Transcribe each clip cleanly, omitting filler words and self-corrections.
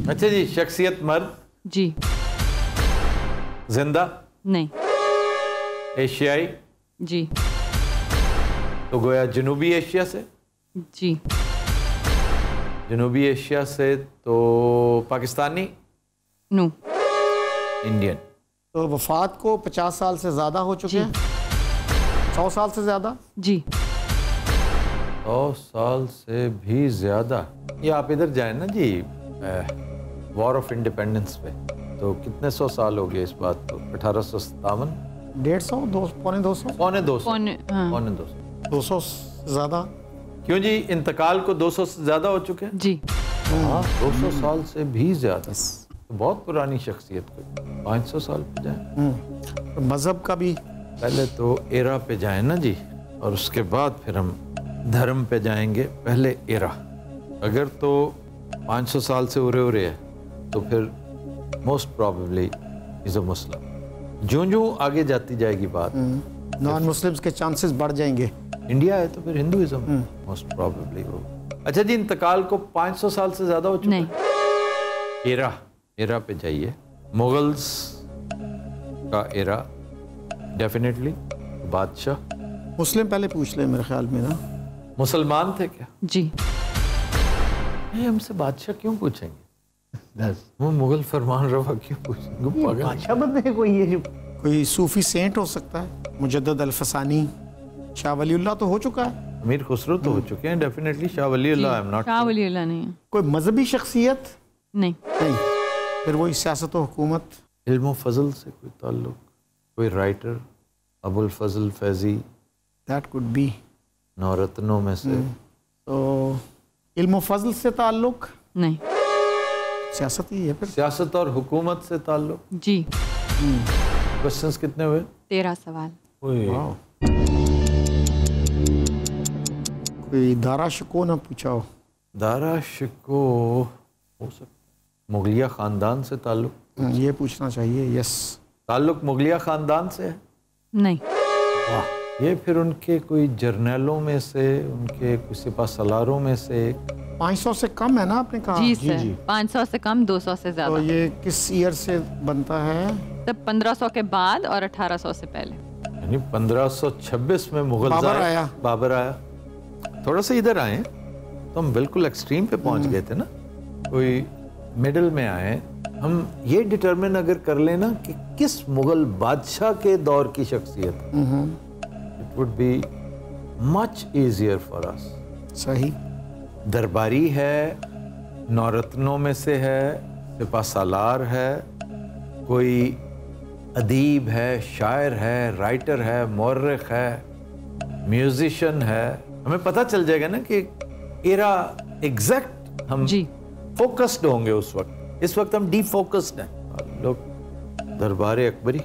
अच्छा जी, शख्सियत मर्द? जी। जिंदा? नहीं। एशियाई? जी। तो गोया जनूबी एशिया से? जी। जनूबी एशिया से तो पाकिस्तानी? नो। इंडियन? तो वफात को 50 साल से ज़्यादा हो चुके हैं? 100 साल से ज़्यादा? जी। 100 साल से भी ज़्यादा। ये आप इधर जाए ना जी, वॉर ऑफ इंडिपेंडेंस पे, तो कितने 100 साल हो गए इस बात को? 1857? 150, पौने 200? पौने 200। हाँ। पौने 200। 200 से ज़्यादा? क्यों जी, इंतकाल को 200 से ज़्यादा हो चुके हैं? जी। हाँ, 200 साल से भी ज़्यादा। तो बहुत पुरानी शख्सियत को 500 साल पे जाए। तो मज़हब का भी पहले तो एरा पे जाए ना जी, और उसके बाद फिर हम धर्म पे जाएंगे। पहले एरा, अगर तो 500 साल से उरे है तो फिर मोस्ट प्रॉबेबली इज़ अ मुस्लिम। जो आगे जाती जाएगी बात, नॉन मुस्लिम्स के चांसेस बढ़ जाएंगे। इंडिया है तो फिर हिंदुइज्म मोस्ट प्रॉबेबली हो। अच्छा जी, इंतकाल को 500 साल से ज़्यादा हो चुका है? नहीं। एरा पे जाइए। मुगल्स का एरा डेफिनेटली। बादशाह मुस्लिम पहले पूछ ले मेरे ख्याल में ना। मुसलमान थे क्या? जी। ये हमसे बादशाह क्यों पूछेंगे? वो मुगल फरमान रवा क्यों पूछेंगे? बादशाह बनने कोई ये जो कोई सूफी सेंट हो सकता है, मुजद्दद अल-फसानी, शाह वलीउल्लाह तो हो चुका है। अमीर खुसरो तो हो चुके हैं definitely. Shah Waliullah I am not. Shah Waliullah नहीं है। कोई मजहबी शख्सियत? नहीं। फिर वही सियासत और हुकूमत। इल्म फजल से कोई ताल्लुक? कोई writer? Abul Fazal Faizi? That could be. नौरत्नों में से? तो इल्म फजल से ताल्लुक? नहीं। सियासत ही है फिर। सियासत और हुकूमत से ताल्लुक? जी। क्वेश्चंस कितने हुए? 13 सवाल। कोई दारा शिको ना पूछा हो? दारा शिको हो सकता। मुगलिया खानदान से ताल्लुक? ये पूछना चाहिए। यस। ताल्लुक मुगलिया खानदान से है? नहीं। वाह। ये फिर उनके कोई जर्नैलों में से, उनके कोई सिपा सलारों में से? 500 से कम है ना आपने कहा? जी सर। 500 से कम, 200 से ज्यादा। तो ये किस ईयर से बनता है? तब 1500 के बाद और 1800 से पहले। यानी 1526 में मुगल बाबर आया। थोड़ा सा इधर आए तो हम बिल्कुल एक्सट्रीम पे पहुंच गए थे ना। कोई मिडिल में आए। हम ये डिटरमिन अगर कर लेना कि किस मुगल बादशाह के दौर की शख्सियत, it would be much easier for us. सही। दरबारी है, नौरत्नों में से है, सिपा सालार है, कोई अदीब है, शायर है, राइटर है, मौर्रिख है, म्यूजिशियन है। हमें पता चल जाएगा ना कि एरा एग्जैक्ट हम जी फोकस्ड होंगे उस वक्त। इस वक्त हम डीफोकस्ड हैं। लोग दरबार अकबरी।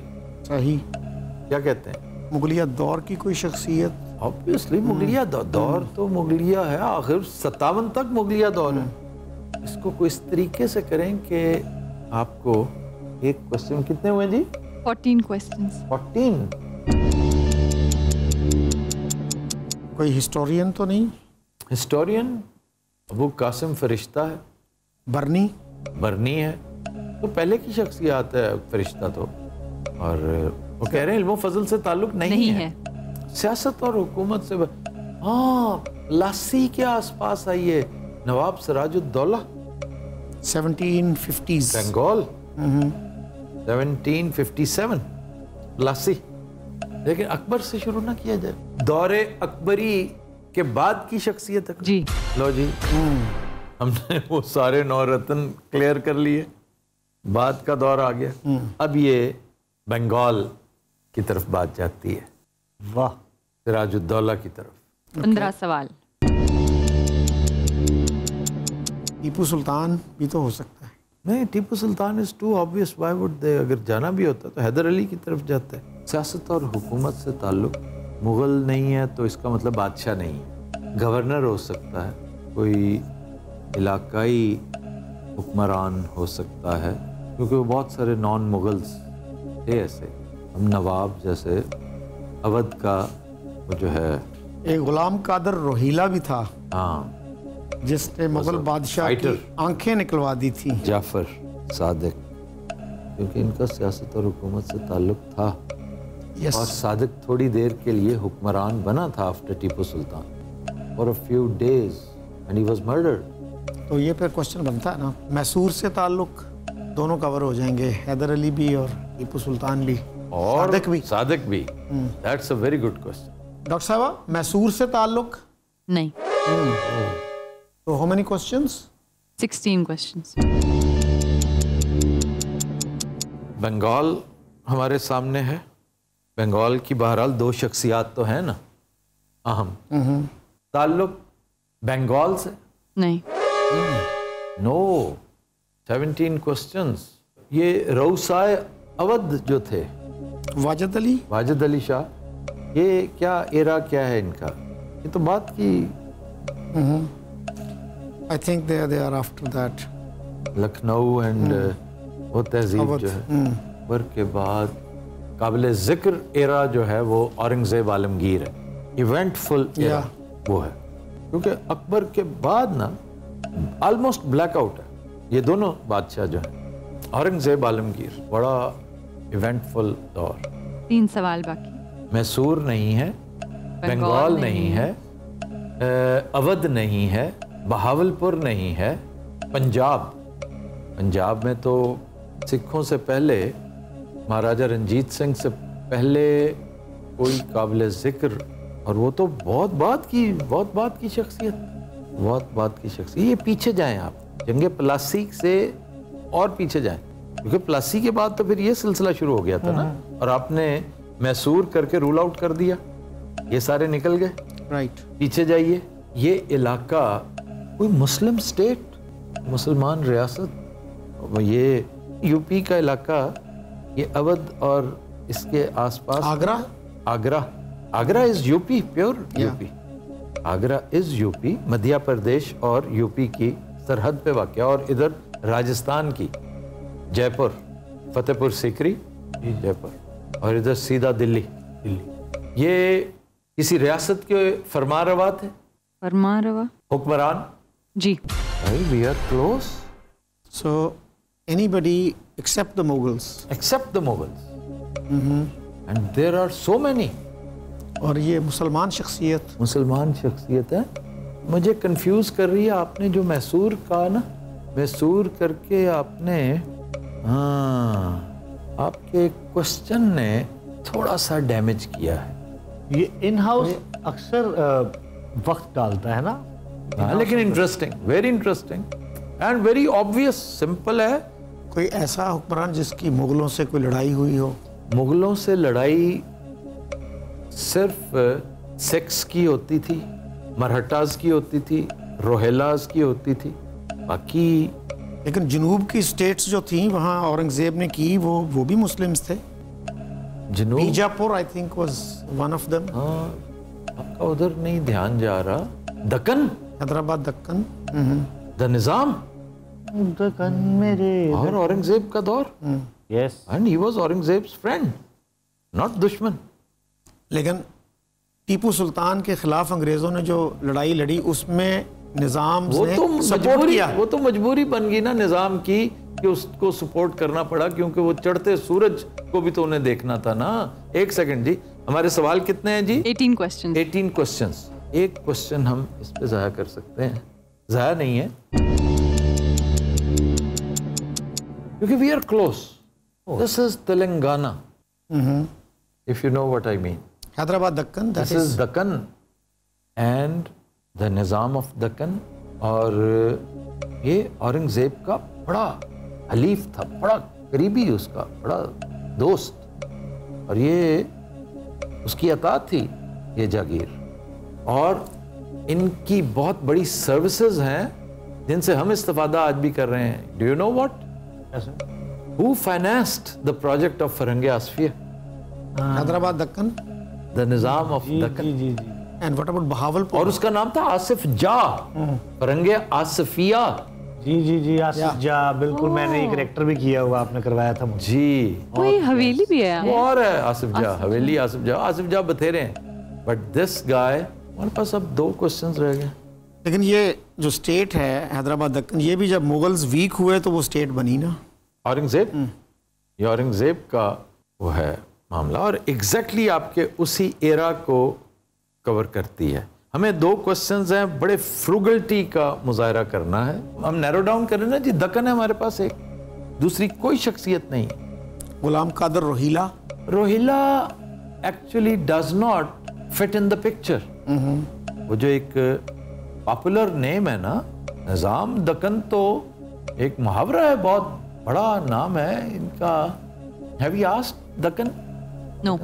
सही। क्या कहते हैं? मुगलिया दौर की कोई शख्सियत? ऑब्वियसली मुगलिया दौर तो मुगलिया है, आखिर 57 तक मुगलिया दौर है। इसको कोई इस तरीके से करें कि आपको एक क्वेश्चन कितने हुए जी? 14 क्वेश्चंस। 14। कोई हिस्टोरियन तो नहीं? हिस्टोरियन अबू कासिम फरिश्ता है। बर्नी है तो पहले की शख्सियत है फरिश्ता तो। और वो कह रहे हैं इल्म फजल से ताल्लुक नहीं है। सियासत और हुकूमत से। हाँ, लासी के आसपास आई है। नवाब सिराजुद्दौला 1750s बंगाल 1757 लासी। लेकिन अकबर से शुरू ना किया जाए। दौरे अकबरी के बाद की शख्सियत है जी। लो जी, हमने वो सारे नौरत्न क्लियर कर लिए। बाद का दौर आ गया। अब ये बंगाल की तरफ बात जाती है। वाह। सिराजुद्दौला की तरफ। 15 सवाल। टीपू सुल्तान भी तो हो सकता है। नहीं, Tipu Sultan is too obvious. Why would they? अगर जाना भी होता तो हैदर अली की तरफ जाते हैं। सियासत और हुकूमत से ताल्लुक मुगल नहीं है तो इसका मतलब बादशाह नहीं है। गवर्नर हो सकता है, कोई इलाकाई हुक्मरान हो सकता है, क्योंकि वो बहुत सारे नॉन मुगल्स थे ऐसे। हम नवाब जैसे अवध का वो जो है एक गुलाम कादर रोहीला भी था। हाँ, जिसने मुगल बादशाह की आंखें निकलवा दी थी। जाफर सादिक, क्योंकि इनका सियासत और हुकूमत से ताल्लुक था। Yes. और सादिक थोड़ी देर के लिए हुक्मरान बना था after Tipu Sultan for a few days and he was murdered. तो ये फिर क्वेश्चन बनता है ना, मैसूर से ताल्लुक दोनों कवर हो जाएंगे, हैदर अली भी और टीपू सुल्तान भी और सादिक भी। That's a very good question. Doctor साहबा, मैसूर से ताल्लुक नहीं। तो how many questions? 16 questions. Bengal हमारे सामने है। बंगाल की बहरहाल दो शख्सियात तो हैं ना अहम। ताल्लुक बंगाल से नहीं। नो। 17 क्वेश्चंस। ये रऊसाए अवध जो थे, वाजिद अली शाह, ये क्या एरा क्या है इनका? ये तो बात की। I think they are after that. Lucknow and वो तहजीब जो है अकबर के बाद काबिल जिक्र एरा जो है वो औरंगजेब आलमगीर है। इवेंटफुल एरा वो है, क्योंकि अकबर के बाद ना ऑलमोस्ट ब्लैकआउट है ये दोनों बादशाह जो है। औरंगजेब आलमगीर बड़ा इवेंटफुल दौर। 3 सवाल बाकी। मैसूर नहीं है, बंगाल नहीं है, अवध नहीं है, बहावलपुर नहीं है, पंजाब में तो सिखों से पहले, महाराजा रंजीत सिंह से पहले कोई काबिल जिक्र, और वो तो बहुत बात की शख्सियत। ये पीछे जाएं आप, जंगे प्लासी से और पीछे जाएं, क्योंकि प्लासी के बाद तो फिर ये सिलसिला शुरू हो गया था ना, और आपने मैसूर करके रूल आउट कर दिया, ये सारे निकल गए। राइट। पीछे जाइए, ये इलाका कोई मुस्लिम स्टेट, मुसलमान रियासत, ये यूपी का इलाका, ये अवध और इसके आसपास Agra is UP, pure UP. Agra is UP, Madhya Pradesh और यूपी की सरहद पे वाक़या, और इधर राजस्थान की जयपुर, फतेहपुर सीकरी जयपुर, और इधर सीधा दिल्ली। ये किसी रियासत के फरमारवा थे। हुक्मरान जी। We are close. So anybody except the Mughals. And there are so many. और ये मुसलमान शख्सियत है। मुझे कंफ्यूज कर रही है आपने जो मैसूर का ना, मैसूर करके आपने, आपके क्वेश्चन ने थोड़ा सा डैमेज किया है। ये इन हाउस अक्सर वक्त डालता है ना। लेकिन interesting, very interesting and very obvious, simple है। कोई ऐसा हुक्मरान जिसकी मुगलों से कोई लड़ाई हुई हो? मुगलों से लड़ाई सिर्फ सेक्स की होती थी, मरहटाज की होती थी, रोहेलाज की होती थी, बाकी। लेकिन जनूब की स्टेट्स जो थी वहाँ औरंगजेब ने की, वो भी मुस्लिम्स थे। जनूब, Bijapur I think was one of them. आपका उधर नहीं ध्यान जा रहा। दक्कन, हैदराबाद, दक्कन, द निजाम, दक्कन मेरे, और औरंगजेब का दौर। Yes, and he was Aurangzeb's friend, not दुश्मन। लेकिन टीपू सुल्तान के खिलाफ अंग्रेजों ने जो लड़ाई लड़ी, उसमें निजाम ने सपोर्ट किया। वो तो मजबूरी बन गई ना निजाम की, कि उसको सपोर्ट करना पड़ा, क्योंकि वो चढ़ते सूरज को भी तो उन्हें देखना था ना। एक सेकंड जी, हमारे सवाल कितने हैं जी? 18 क्वेश्चन। 18 क्वेश्चंस। एक क्वेश्चन हम इस पे जाया कर सकते हैं, जाया नहीं है, क्योंकि we are close. This is Telangana, if you know what I mean. Hyderabad, Deccan, this is Deccan and the Nizam of Deccan. और ये औरंगजेब का बड़ा हलीफ था, बड़ा करीबी, उसका बड़ा दोस्त, और ये उसकी अतात थी ये जागीर। और इनकी बहुत बड़ी सर्विसेज हैं जिनसे हम इस्तेफादा आज भी कर रहे हैं। Do you know what? Who financed the project of Farhange Asafiya? Hyderabad, Deccan, the Nizam of Deccan. And what about Bahawalpur? और उसका नाम था आसिफ जा, फरंगे आसफिया। जी, आसिफ जा, बिल्कुल। मैंने एक कैरेक्टर भी किया हुआ, आपने करवाया था मुझे। जी, कोई हवेली भी है। वो और है आसिफ जा, हवेली आसिफ जा बतेरे हैं। बट दिस गाय, हमारे पास अब 2 क्वेश्चंस रह गए। लेकिन ये जो स्टेट है हैदराबाद दक्कन, ये भी जब मुगल्स वीक हुए तो वो स्टेट बनी ना। औरंगजेब, ये औरंगजेब का वो है मामला, और एग्जैक्टली आपके उसी एरा को कवर करती है। हमें 2 क्वेश्चंस हैं, बड़े फ्रूगलिटी का मुजाहरा करना है। हम नैरो डाउन करें ना जी, दक्कन है हमारे पास एक, दूसरी कोई शख्सियत नहीं। Ghulam Qadir Rohilla, Rohilla actually does not fit in the picture. वो जो एक पॉपुलर नेम है ना, निजाम दक्कन, तो एक मुहावरा है, बहुत बड़ा नाम है इनका। Have you asked Deccan? No.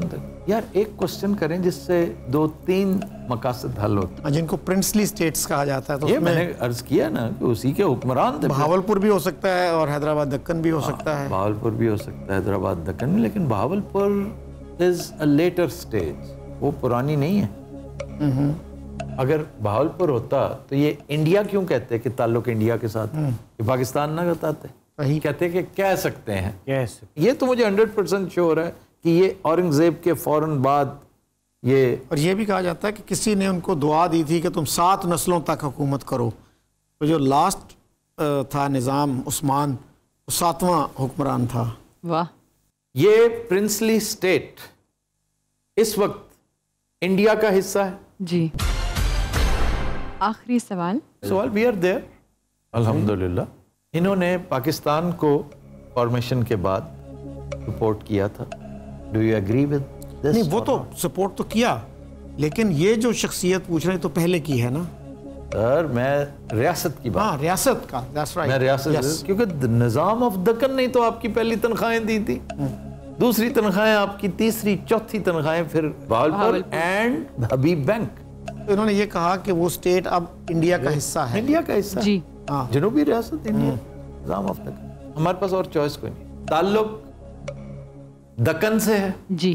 यार एक क्वेश्चन करें जिससे 2-3 मकासद हल होते। जिनको प्रिंसली स्टेट्स कहा जाता है, तो ये मैंने अर्ज किया ना कि उसी के हुक्मरान थे। बहावलपुर भी हो सकता है और हैदराबाद दक्कन भी हो सकता है। बहावलपुर भी हो सकता है, हैदराबाद दक्कन, लेकिन Bahawalpur is a later stage, वो पुरानी नहीं है। अगर बहावलपुर होता तो ये इंडिया क्यों कहते कि ताल्लुक इंडिया के साथ, ये पाकिस्तान ना बताते, कहते कि कह सकते हैं। यस, ये तो मुझे 100% श्योर है कि ये औरंगजेब के फौरन बाद ये, और ये भी कहा जाता है कि किसी ने उनको दुआ दी थी कि तुम 7 नस्लों तक हुकूमत करो। तो जो लास्ट था निज़ाम उस्मान, वो 7वां हुक्मरान था। वाह। ये प्रिंसली स्टेट इस वक्त इंडिया का हिस्सा है जी। आखिरी सवाल। वी आर देयर अल्हम्दुलिल्लाह। इन्होंने पाकिस्तान को फॉर्मेशन के बाद सपोर्ट किया था। Do you agree with this? नहीं, वो तो सपोर्ट तो किया, लेकिन ये जो शख्सियत पूछ रहे तो पहले की है ना सर। मैं रियासत की बात, हाँ रियासत का, that's right. मैं रियासत Yes. क्योंकि निजाम ऑफ दक्कन नहीं तो आपकी पहली तनख्वाहें दी थी, दूसरी तनख्वाहें आपकी, तीसरी चौथी तनख्वाहें फिर बहावलपुर एंड हबीब बैंक। तो इन्होंने ये कहा कि वो स्टेट अब इंडिया का हिस्सा है। इंडिया का हिस्सा जी। हाँ। जनूबी रियासत इंडिया, निजाम ऑफ दक्कन। हमारे पास और चॉइस कोई नहीं। ताल्लुक दक्कन से है जी।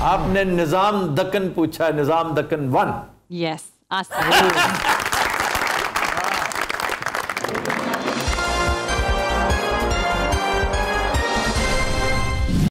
आपने निजाम दक्कन पूछा, निजाम दक्कन 1। यस, आसान।